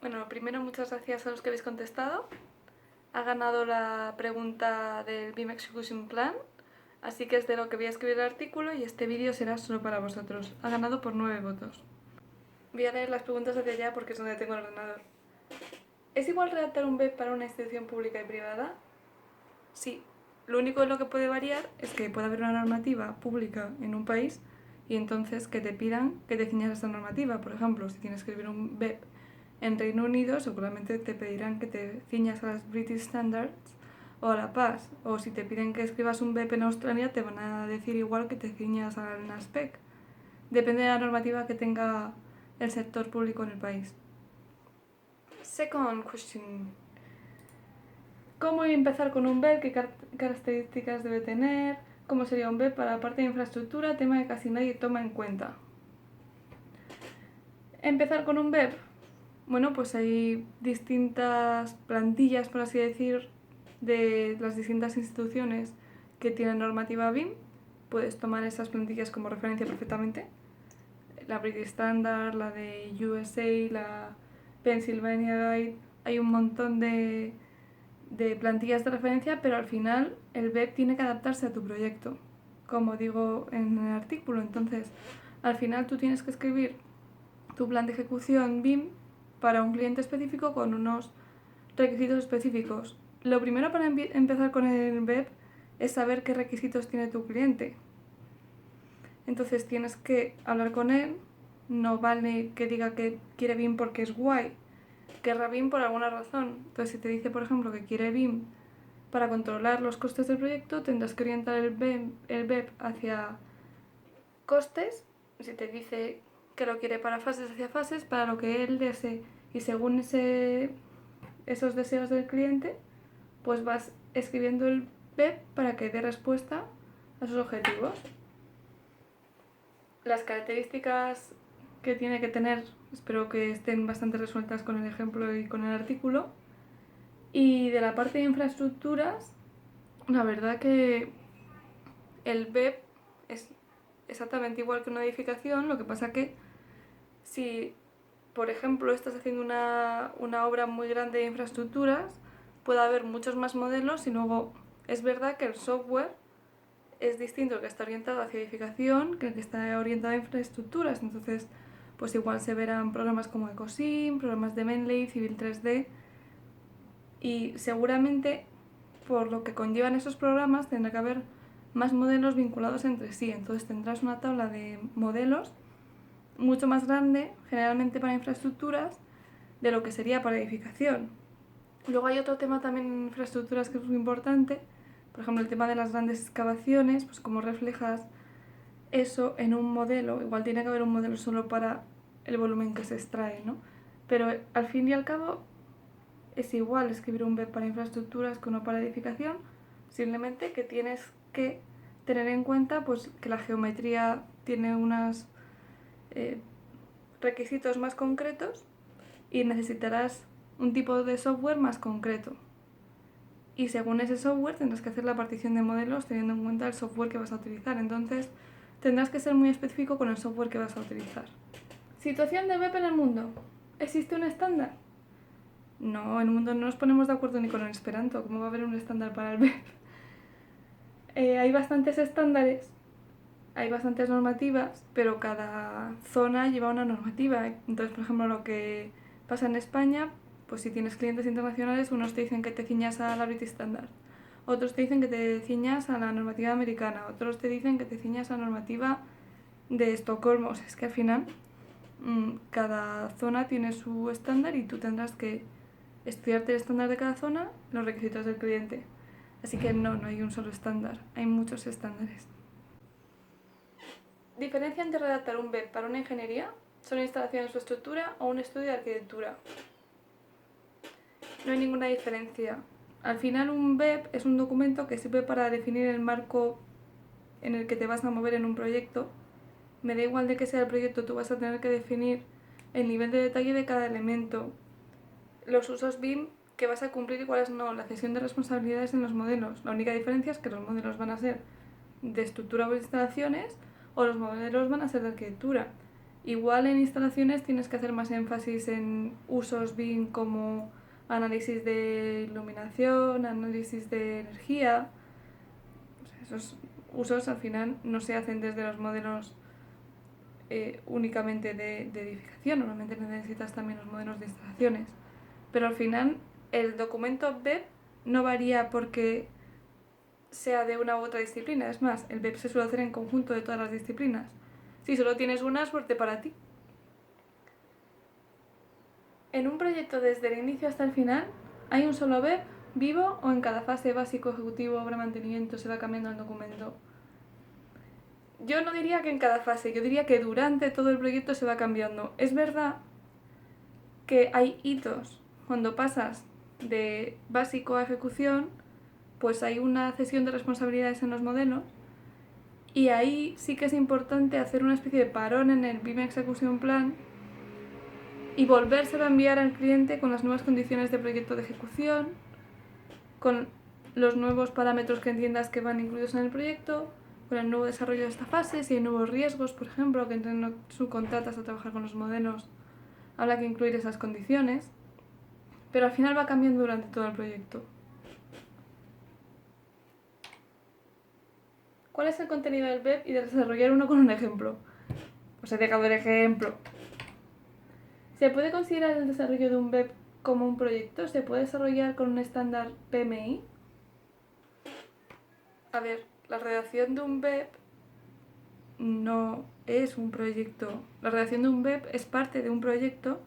Bueno, primero muchas gracias a los que habéis contestado. Ha ganado la pregunta del BIM Execution Plan, así que es de lo que voy a escribir el artículo y este vídeo será solo para vosotros. Ha ganado por 9 votos. Voy a leer las preguntas hacia allá porque es donde tengo el ordenador. ¿Es igual redactar un BEP para una institución pública y privada? Sí. Lo único en lo que puede variar es que puede haber una normativa pública en un país y entonces que te pidan que te ciñas a esta normativa. Por ejemplo, si tienes que escribir un BEP en Reino Unido, seguramente te pedirán que te ciñas a las British Standards o a la PAS. O si te piden que escribas un BEP en Australia, te van a decir igual que te ciñas al NASPEC. Depende de la normativa que tenga el sector público en el país. Second question. ¿Cómo empezar con un BEP? ¿Qué características debe tener? ¿Cómo sería un BEP para la parte de infraestructura? Tema que casi nadie toma en cuenta. Empezar con un BEP. Bueno, pues hay distintas plantillas, por así decir, de las distintas instituciones que tienen normativa BIM. Puedes tomar esas plantillas como referencia perfectamente. La British Standard, la de USA, la Pennsylvania Guide. Hay un montón de plantillas de referencia, pero al final el BEP tiene que adaptarse a tu proyecto, como digo en el artículo. Entonces, al final tú tienes que escribir tu plan de ejecución BIM para un cliente específico con unos requisitos específicos. Lo primero para empezar con el BEP es saber qué requisitos tiene tu cliente. Entonces tienes que hablar con él, no vale que diga que quiere BIM porque es guay, querrá BIM por alguna razón. Entonces si te dice, por ejemplo, que quiere BIM para controlar los costes del proyecto, tendrás que orientar el BEP hacia costes. Si te dice que lo quiere para fases, hacia fases, para lo que él desee. Y según esos deseos del cliente, pues vas escribiendo el BEP para que dé respuesta a sus objetivos. Las características que tiene que tener, espero que estén bastante resueltas con el ejemplo y con el artículo. Y de la parte de infraestructuras, la verdad que el BEP es exactamente igual que una edificación, lo que pasa que si, por ejemplo, estás haciendo una obra muy grande de infraestructuras, puede haber muchos más modelos y luego es verdad que el software es distinto el que está orientado hacia edificación que el que está orientado a infraestructuras. Entonces, pues igual se verán programas como EcoSim, programas de Mendeley, Civil 3D y seguramente por lo que conllevan esos programas tendrá que haber más modelos vinculados entre sí. Entonces tendrás una tabla de modelos mucho más grande, generalmente para infraestructuras, de lo que sería para edificación. Luego hay otro tema también en infraestructuras que es muy importante, por ejemplo el tema de las grandes excavaciones, pues cómo reflejas eso en un modelo. Igual tiene que haber un modelo solo para el volumen que se extrae, ¿no? Pero al fin y al cabo es igual escribir un BEP para infraestructuras que uno para edificación, simplemente que tienes que tener en cuenta pues, que la geometría tiene unos requisitos más concretos y necesitarás un tipo de software más concreto. Y según ese software tendrás que hacer la partición de modelos teniendo en cuenta el software que vas a utilizar. Entonces tendrás que ser muy específico con el software que vas a utilizar. Situación de BEP en el mundo. ¿Existe un estándar? No, en el mundo no nos ponemos de acuerdo ni con el Esperanto. ¿Cómo va a haber un estándar para el BEP? Hay bastantes estándares, hay bastantes normativas, pero cada zona lleva una normativa. Entonces, por ejemplo, lo que pasa en España, pues si tienes clientes internacionales, unos te dicen que te ciñas a la British Standard, otros te dicen que te ciñas a la normativa americana, otros te dicen que te ciñas a la normativa de Estocolmo. O sea, es que al final cada zona tiene su estándar y tú tendrás que estudiarte el estándar de cada zona, los requisitos del cliente. Así que no hay un solo estándar, hay muchos estándares. Diferencia entre redactar un BEP para una ingeniería, son instalaciones o estructura o un estudio de arquitectura. No hay ninguna diferencia. Al final un BEP es un documento que sirve para definir el marco en el que te vas a mover en un proyecto. Me da igual de que sea el proyecto, tú vas a tener que definir el nivel de detalle de cada elemento, los usos BIM que vas a cumplir y cuáles no, la cesión de responsabilidades en los modelos. La única diferencia es que los modelos van a ser de estructura o instalaciones o los modelos van a ser de arquitectura. Igual en instalaciones tienes que hacer más énfasis en usos BIM como análisis de iluminación, análisis de energía. O sea, esos usos al final no se hacen desde los modelos únicamente de edificación, normalmente necesitas también los modelos de instalaciones. Pero al final el documento BEP no varía porque sea de una u otra disciplina. Es más, el BEP se suele hacer en conjunto de todas las disciplinas. Si solo tienes una, suerte para ti. En un proyecto desde el inicio hasta el final, ¿hay un solo BEP vivo o en cada fase básico, ejecutivo, obra, mantenimiento se va cambiando el documento? Yo no diría que en cada fase, yo diría que durante todo el proyecto se va cambiando. Es verdad que hay hitos. Cuando pasas de básico a ejecución, pues hay una cesión de responsabilidades en los modelos y ahí sí que es importante hacer una especie de parón en el BIM Execution Plan y volvérselo a enviar al cliente con las nuevas condiciones de proyecto de ejecución, con los nuevos parámetros que entiendas que van incluidos en el proyecto, con el nuevo desarrollo de esta fase, si hay nuevos riesgos, por ejemplo, que entren subcontratas a trabajar con los modelos, habrá que incluir esas condiciones, pero al final va cambiando durante todo el proyecto. ¿Cuál es el contenido del BEP y de desarrollar uno con un ejemplo? Os he dejado el ejemplo. ¿Se puede considerar el desarrollo de un BEP como un proyecto? ¿Se puede desarrollar con un estándar PMI? A ver, la redacción de un BEP no es un proyecto. La redacción de un BEP es parte de un proyecto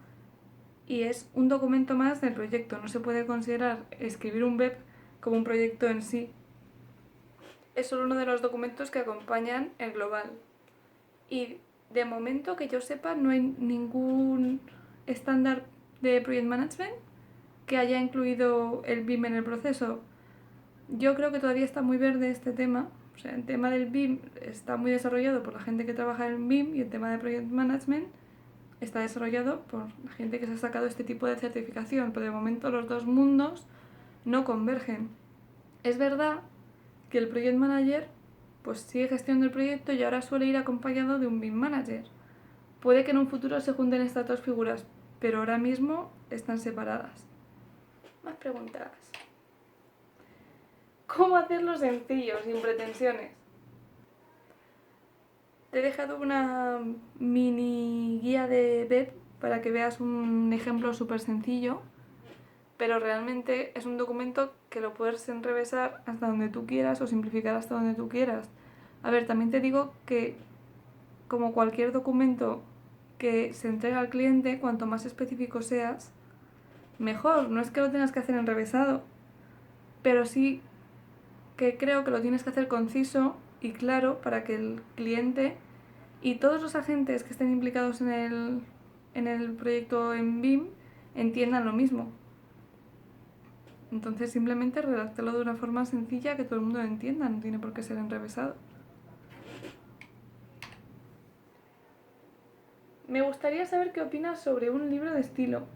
y es un documento más del proyecto. No se puede considerar escribir un BEP como un proyecto en sí. Es solo uno de los documentos que acompañan el global. Y de momento que yo sepa no hay ningún estándar de Project Management que haya incluido el BIM en el proceso. Yo creo que todavía está muy verde este tema. O sea, el tema del BIM está muy desarrollado por la gente que trabaja en BIM y el tema de Project Management está desarrollado por la gente que se ha sacado este tipo de certificación, pero de momento los dos mundos no convergen. Es verdad que el Project Manager pues sigue gestionando el proyecto y ahora suele ir acompañado de un BIM Manager. Puede que en un futuro se junten estas dos figuras, pero ahora mismo están separadas. Más preguntas. ¿Cómo hacerlo sencillo, sin pretensiones? Te he dejado una mini guía de BEP para que veas un ejemplo súper sencillo, pero realmente es un documento que lo puedes enrevesar hasta donde tú quieras o simplificar hasta donde tú quieras. A ver, también te digo que como cualquier documento que se entrega al cliente, cuanto más específico seas, mejor. No es que lo tengas que hacer enrevesado, pero sí que creo que lo tienes que hacer conciso y claro para que el cliente y todos los agentes que estén implicados en el proyecto en BIM entiendan lo mismo. Entonces simplemente redáctalo de una forma sencilla que todo el mundo lo entienda, no tiene por qué ser enrevesado. Me gustaría saber qué opinas sobre un libro de estilo.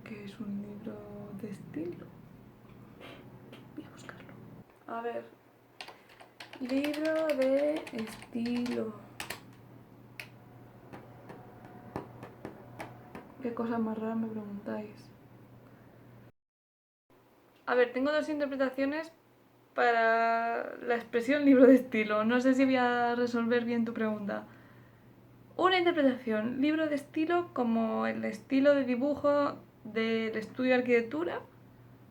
¿Qué es un libro de estilo? Voy a buscarlo. A ver. Libro de estilo. ¿Qué cosas más raras me preguntáis? A ver, tengo dos interpretaciones para la expresión libro de estilo. No sé si voy a resolver bien tu pregunta. Una interpretación, libro de estilo como el estilo de dibujo del estudio de arquitectura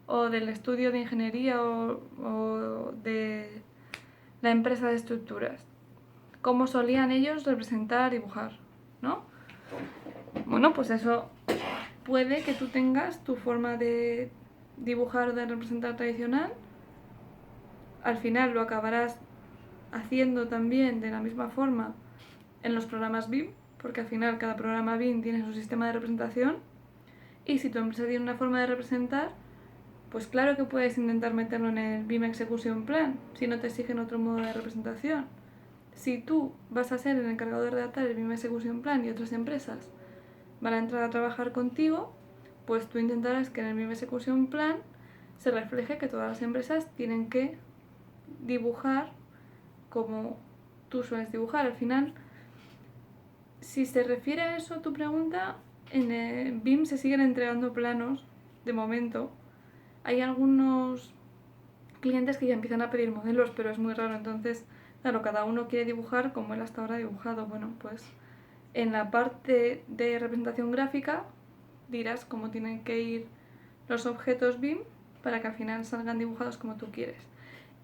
o del estudio de ingeniería o de la empresa de estructuras. Cómo solían ellos representar, dibujar, ¿no? Bueno, pues eso puede que tú tengas tu forma de dibujar o de representar tradicional. Al final lo acabarás haciendo también de la misma forma en los programas BIM, porque al final cada programa BIM tiene su sistema de representación. Y si tu empresa tiene una forma de representar, pues claro que puedes intentar meterlo en el BIM Execution Plan, si no te exigen otro modo de representación. Si tú vas a ser el encargado de redactar el BIM Execution Plan y otras empresas van a entrar a trabajar contigo, pues tú intentarás que en el BIM Execution Plan se refleje que todas las empresas tienen que dibujar como tú sueles dibujar. Al final, si se refiere a eso tu pregunta, en BIM se siguen entregando planos de momento. Hay algunos clientes que ya empiezan a pedir modelos, pero es muy raro. Entonces, claro, cada uno quiere dibujar como él hasta ahora ha dibujado. Bueno, pues en la parte de representación gráfica dirás cómo tienen que ir los objetos BIM para que al final salgan dibujados como tú quieres.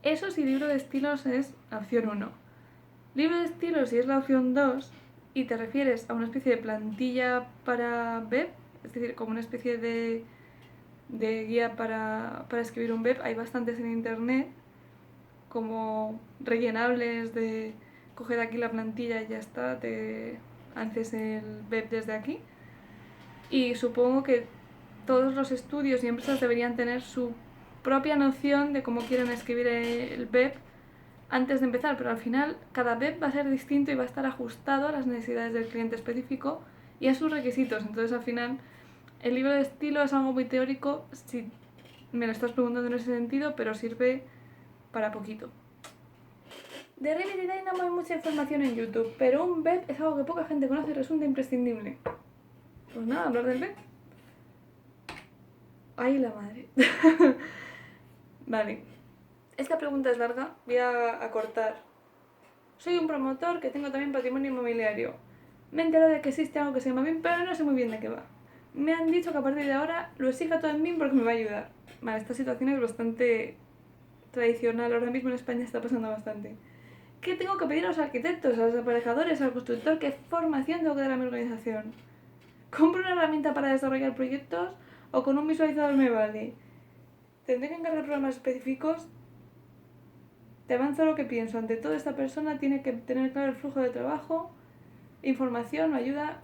Eso si libro de estilos es la opción 1. Libro de estilos si es la opción 2 y te refieres a una especie de plantilla para web, es decir, como una especie de guía para escribir un web, hay bastantes en internet, como rellenables de coger aquí la plantilla y ya está, te haces el web desde aquí. Y supongo que todos los estudios y empresas deberían tener su propia noción de cómo quieren escribir el web antes de empezar, pero al final cada web va a ser distinto y va a estar ajustado a las necesidades del cliente específico y a sus requisitos. Entonces al final el libro de estilo es algo muy teórico si me lo estás preguntando en ese sentido, pero sirve para poquito. De Revit y Dynamo hay mucha información en YouTube, pero un web es algo que poca gente conoce y resulta imprescindible. Pues nada, hablar del web. ¡Ay, la madre! Vale. Esta pregunta es larga, voy a cortar. Soy un promotor que tengo también patrimonio inmobiliario. Me he enterado de que existe algo que se llama BIM, pero no sé muy bien de qué va. Me han dicho que a partir de ahora lo exija todo en BIM porque me va a ayudar. Vale, esta situación es bastante tradicional, ahora mismo en España está pasando bastante. ¿Qué tengo que pedir a los arquitectos, a los aparejadores, al constructor? ¿Qué formación tengo que dar a mi organización? ¿Compro una herramienta para desarrollar proyectos o con un visualizador me vale? ¿Tendré que encargar programas específicos? Te avanzo lo que pienso. Ante todo, esta persona tiene que tener claro el flujo de trabajo, información o ayuda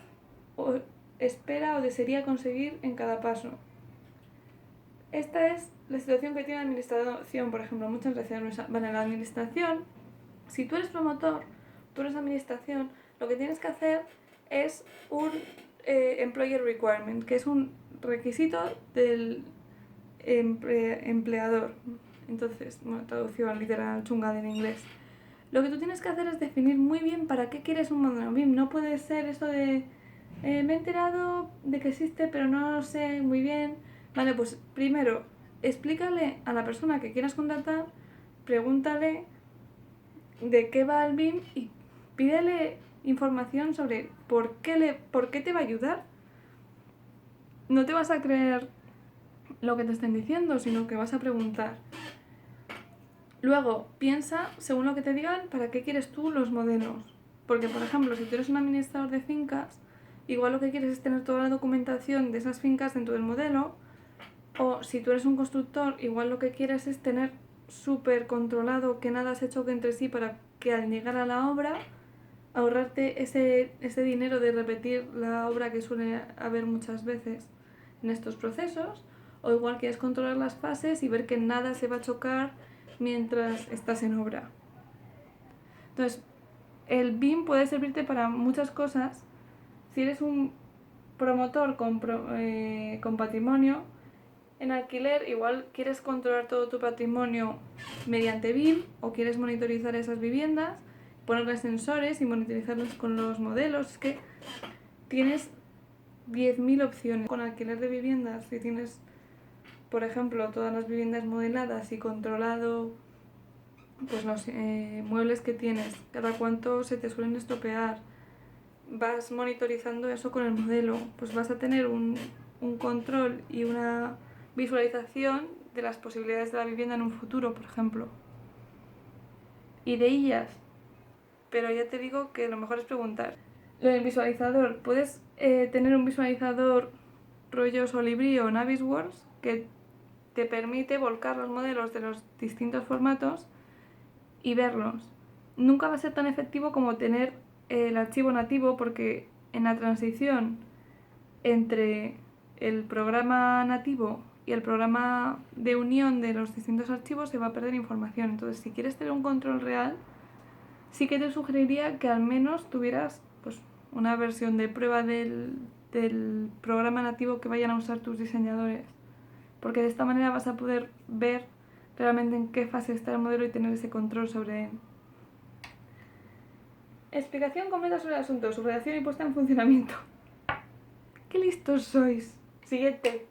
o espera o desearía conseguir en cada paso. Esta es la situación que tiene la administración, por ejemplo. Muchas gracias. Vale, la administración, si tú eres promotor, tú eres administración, lo que tienes que hacer es un employer requirement, que es un requisito del empleador. Entonces, bueno, traducción literal chunga del inglés. Lo que tú tienes que hacer es definir muy bien para qué quieres un modelo BIM. No puede ser eso de me he enterado de que existe pero no lo sé muy bien. Vale, pues primero explícale a la persona que quieras contratar, pregúntale de qué va el BIM y pídele información sobre por qué te va a ayudar. No te vas a creer lo que te estén diciendo, sino que vas a preguntar. Luego, piensa, según lo que te digan, para qué quieres tú los modelos. Porque, por ejemplo, si tú eres un administrador de fincas, igual lo que quieres es tener toda la documentación de esas fincas dentro del modelo. O si tú eres un constructor, igual lo que quieres es tener súper controlado que nada se choque entre sí para que al llegar a la obra, ahorrarte ese dinero de repetir la obra que suele haber muchas veces en estos procesos. O igual quieres controlar las fases y ver que nada se va a chocar mientras estás en obra. Entonces, el BIM puede servirte para muchas cosas. Si eres un promotor con patrimonio, en alquiler igual quieres controlar todo tu patrimonio mediante BIM o quieres monitorizar esas viviendas, ponerle sensores y monitorizarlos con los modelos. Es que tienes 10.000 opciones. Con alquiler de viviendas, si tienes, por ejemplo, todas las viviendas modeladas y controlado, pues los muebles que tienes, cada cuánto se te suelen estropear, vas monitorizando eso con el modelo, pues vas a tener un control y una visualización de las posibilidades de la vivienda en un futuro, por ejemplo. Y de ellas, pero ya te digo que lo mejor es preguntar. Lo del visualizador, puedes tener un visualizador rollo Solibri o Navisworks que te permite volcar los modelos de los distintos formatos y verlos. Nunca va a ser tan efectivo como tener el archivo nativo porque en la transición entre el programa nativo y el programa de unión de los distintos archivos se va a perder información. Entonces, si quieres tener un control real, sí que te sugeriría que al menos tuvieras pues, una versión de prueba del programa nativo que vayan a usar tus diseñadores. Porque de esta manera vas a poder ver realmente en qué fase está el modelo y tener ese control sobre él. Explicación completa sobre el asunto, su redacción y puesta en funcionamiento. ¡Qué listos sois! Siguiente.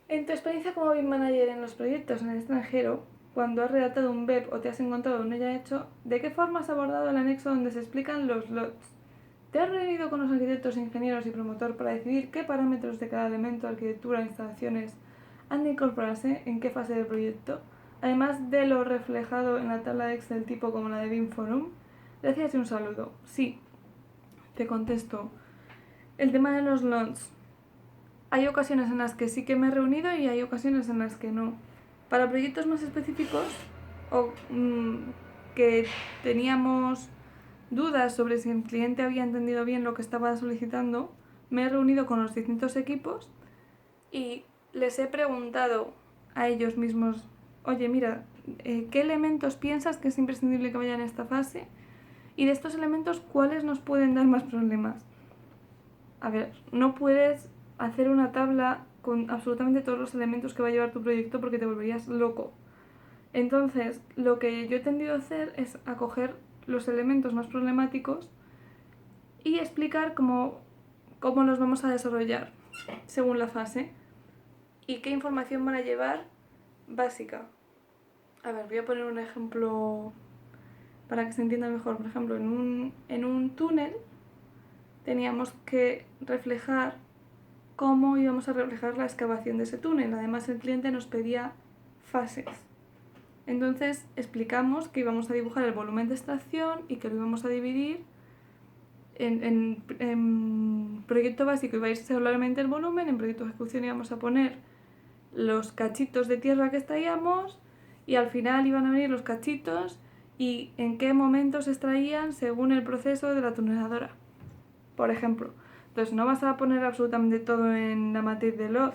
En tu experiencia como BIM Manager en los proyectos en el extranjero, cuando has redactado un BEP o te has encontrado uno ya hecho, ¿de qué forma has abordado el anexo donde se explican los lots? ¿Te has reunido con los arquitectos, ingenieros y promotor para decidir qué parámetros de cada elemento, arquitectura e instalaciones han de incorporarse en qué fase del proyecto, además de lo reflejado en la tabla de Excel tipo como la de BIM Forum? Gracias y un saludo. Sí, te contesto. El tema de los lots. Hay ocasiones en las que sí que me he reunido y hay ocasiones en las que no. Para proyectos más específicos o que teníamos dudas sobre si el cliente había entendido bien lo que estaba solicitando, me he reunido con los distintos equipos y les he preguntado a ellos mismos, oye, mira, ¿qué elementos piensas que es imprescindible que vayan en esta fase? Y de estos elementos, ¿cuáles nos pueden dar más problemas? A ver, no puedes hacer una tabla con absolutamente todos los elementos que va a llevar tu proyecto porque te volverías loco. Entonces, lo que yo he tendido a hacer es a coger los elementos más problemáticos y explicar cómo los vamos a desarrollar según la fase y qué información van a llevar básica. A ver, voy a poner un ejemplo para que se entienda mejor. Por ejemplo, en un túnel teníamos que reflejar cómo íbamos a reflejar la excavación de ese túnel. Además, el cliente nos pedía fases. Entonces explicamos que íbamos a dibujar el volumen de extracción y que lo íbamos a dividir en proyecto básico iba a ir solamente el volumen, en proyecto de ejecución íbamos a poner los cachitos de tierra que extraíamos y al final iban a venir los cachitos y en qué momentos se extraían según el proceso de la tuneladora, por ejemplo. Entonces no vas a poner absolutamente todo en la matriz de LOD,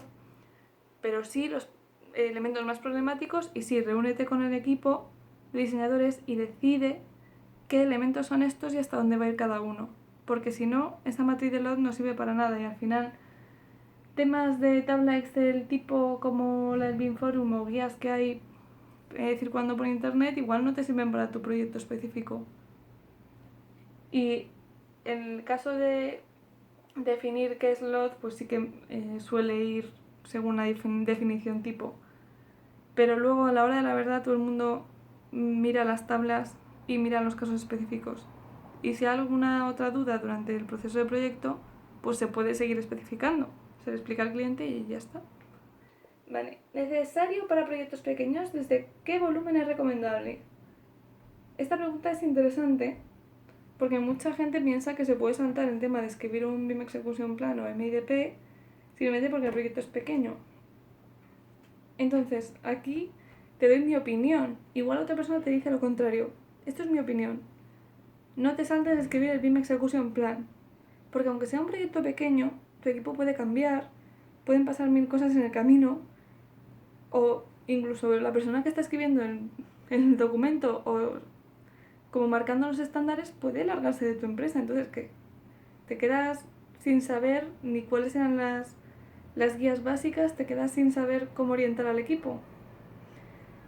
pero sí los elementos más problemáticos y sí, reúnete con el equipo de diseñadores y decide qué elementos son estos y hasta dónde va a ir cada uno. Porque si no, esa matriz de LOD no sirve para nada y al final temas de tabla Excel tipo como la del BIM Forum o guías que hay circulando por internet igual no te sirven para tu proyecto específico. Y en el caso de definir qué es LOD, pues sí que suele ir según la definición tipo. Pero luego a la hora de la verdad todo el mundo mira las tablas y mira los casos específicos. Y si hay alguna otra duda durante el proceso de proyecto, pues se puede seguir especificando. Se le explica al cliente y ya está. Vale, ¿necesario para proyectos pequeños? ¿Desde qué volumen es recomendable? Esta pregunta es interesante porque mucha gente piensa que se puede saltar el tema de escribir un BIM Execution Plan o MIDP simplemente porque el proyecto es pequeño. Entonces, aquí te doy mi opinión. Igual otra persona te dice lo contrario. Esto es mi opinión. No te saltes de escribir el BIM Execution Plan, porque aunque sea un proyecto pequeño, tu equipo puede cambiar, pueden pasar 1000 cosas en el camino, o incluso la persona que está escribiendo el documento o como marcando los estándares puede largarse de tu empresa. Entonces, ¿qué? Te quedas sin saber ni cuáles eran las guías básicas, te quedas sin saber cómo orientar al equipo.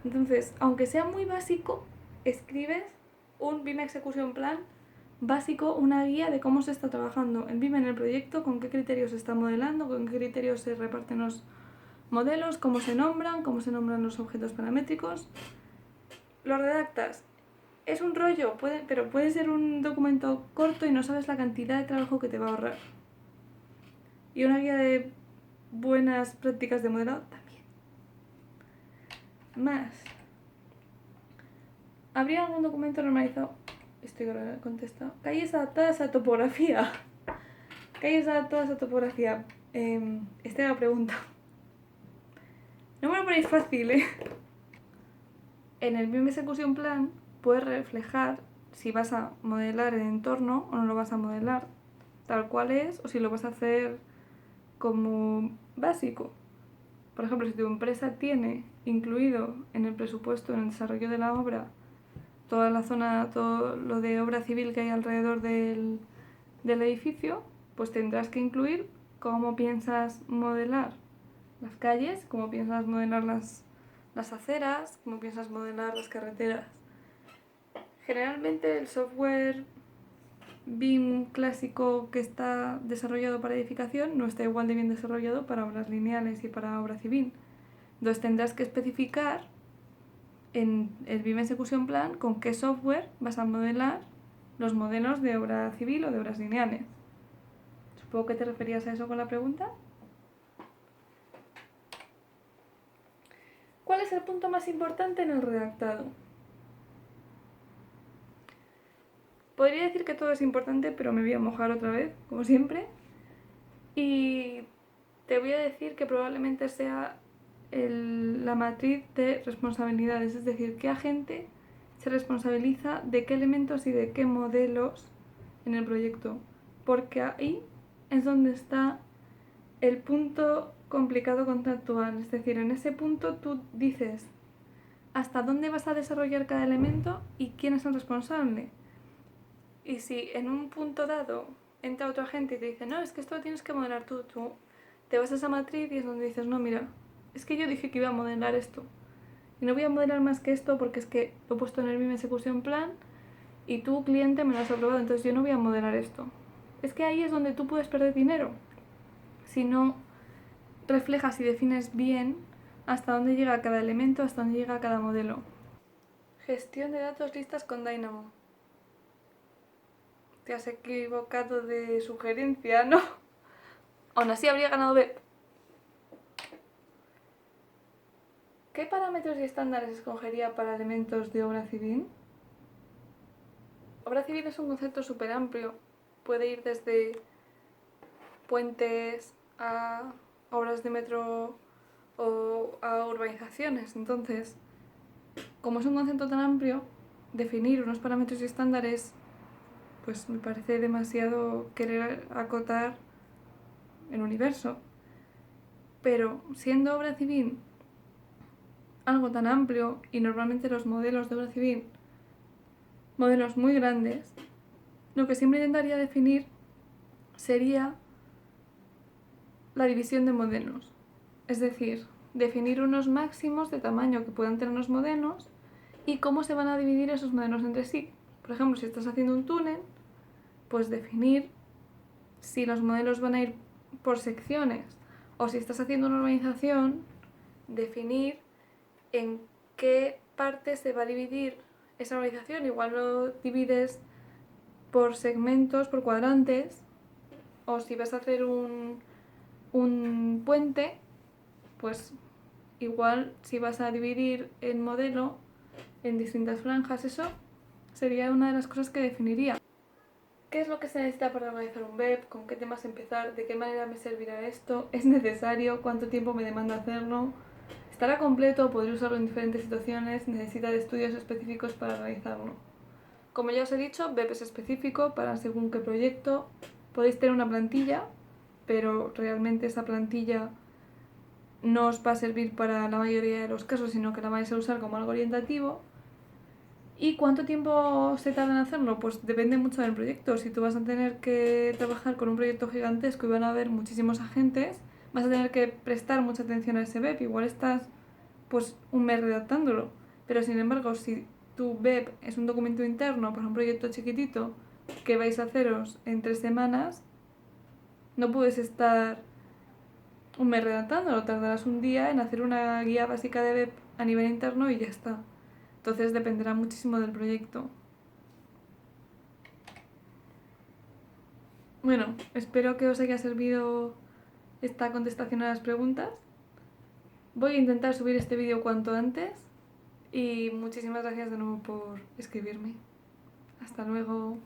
Entonces, aunque sea muy básico, escribes un BIM Execution Plan básico, una guía de cómo se está trabajando en BIM en el proyecto, con qué criterios se está modelando, con qué criterios se reparten los modelos, cómo se nombran los objetos paramétricos. Lo redactas. Es un rollo, pero puede ser un documento corto y no sabes la cantidad de trabajo que te va a ahorrar. Y una guía de buenas prácticas de modelado también. Más. ¿Habría algún documento normalizado? Estoy contestando. Calles adaptadas a topografía. Calles adaptadas a topografía. Esta es la pregunta. No me lo ponéis fácil, ¿eh? En el BIM Execution Plan puedes reflejar si vas a modelar el entorno o no lo vas a modelar tal cual es o si lo vas a hacer como básico. Por ejemplo, si tu empresa tiene incluido en el presupuesto, en el desarrollo de la obra, toda la zona, todo lo de obra civil que hay alrededor del edificio, pues tendrás que incluir cómo piensas modelar las calles, cómo piensas modelar las aceras, cómo piensas modelar las carreteras. Generalmente el software BIM clásico que está desarrollado para edificación no está igual de bien desarrollado para obras lineales y para obra civil. Entonces tendrás que especificar en el BIM Execution Plan con qué software vas a modelar los modelos de obra civil o de obras lineales. Supongo que te referías a eso con la pregunta. ¿Cuál es el punto más importante en el redactado? Podría decir que todo es importante, pero me voy a mojar otra vez, como siempre. Y te voy a decir que probablemente sea la matriz de responsabilidades, es decir, qué agente se responsabiliza de qué elementos y de qué modelos en el proyecto, porque ahí es donde está el punto complicado conceptual, es decir, en ese punto tú dices hasta dónde vas a desarrollar cada elemento y quién es el responsable. Y si en un punto dado entra otro agente y te dice, no, es que esto lo tienes que modelar tú te vas a esa matriz y es donde dices, no, mira, es que yo dije que iba a modelar esto. Y no voy a modelar más que esto porque es que lo he puesto en el BIM Execution Plan y tú, cliente, me lo has aprobado, entonces yo no voy a modelar esto. Es que ahí es donde tú puedes perder dinero. Si no reflejas y defines bien hasta dónde llega cada elemento, hasta dónde llega cada modelo. Gestión de datos listas con Dynamo. Te has equivocado de sugerencia, ¿no? Aún así habría ganado BEP. ¿Qué parámetros y estándares escogería para elementos de obra civil? Obra civil es un concepto súper amplio. Puede ir desde puentes a obras de metro o a urbanizaciones. Entonces, como es un concepto tan amplio, definir unos parámetros y estándares pues me parece demasiado querer acotar el universo. Pero siendo obra civil algo tan amplio y normalmente los modelos de obra civil, modelos muy grandes, lo que siempre intentaría definir sería la división de modelos. Es decir, definir unos máximos de tamaño que puedan tener los modelos y cómo se van a dividir esos modelos entre sí. Por ejemplo, si estás haciendo un túnel, pues definir si los modelos van a ir por secciones, o si estás haciendo una urbanización, definir en qué parte se va a dividir esa urbanización. Igual lo divides por segmentos, por cuadrantes, o si vas a hacer un puente, pues igual si vas a dividir el modelo en distintas franjas, eso sería una de las cosas que definiría. ¿Qué es lo que se necesita para organizar un BEP? ¿Con qué temas empezar? ¿De qué manera me servirá esto? ¿Es necesario? ¿Cuánto tiempo me demanda hacerlo? ¿Estará completo? ¿Podré usarlo en diferentes situaciones? ¿Necesita de estudios específicos para realizarlo? Como ya os he dicho, BEP es específico para según qué proyecto. Podéis tener una plantilla, pero realmente esa plantilla no os va a servir para la mayoría de los casos, sino que la vais a usar como algo orientativo. ¿Y cuánto tiempo se tarda en hacerlo? Pues depende mucho del proyecto. Si tú vas a tener que trabajar con un proyecto gigantesco y van a haber muchísimos agentes, vas a tener que prestar mucha atención a ese BEP. Igual estás pues un mes redactándolo. Pero sin embargo, si tu BEP es un documento interno para un proyecto chiquitito que vais a haceros en 3 semanas, no puedes estar un mes redactándolo. Tardarás un día en hacer una guía básica de BEP a nivel interno y ya está. Entonces dependerá muchísimo del proyecto. Bueno, espero que os haya servido esta contestación a las preguntas. Voy a intentar subir este vídeo cuanto antes y muchísimas gracias de nuevo por escribirme. Hasta luego.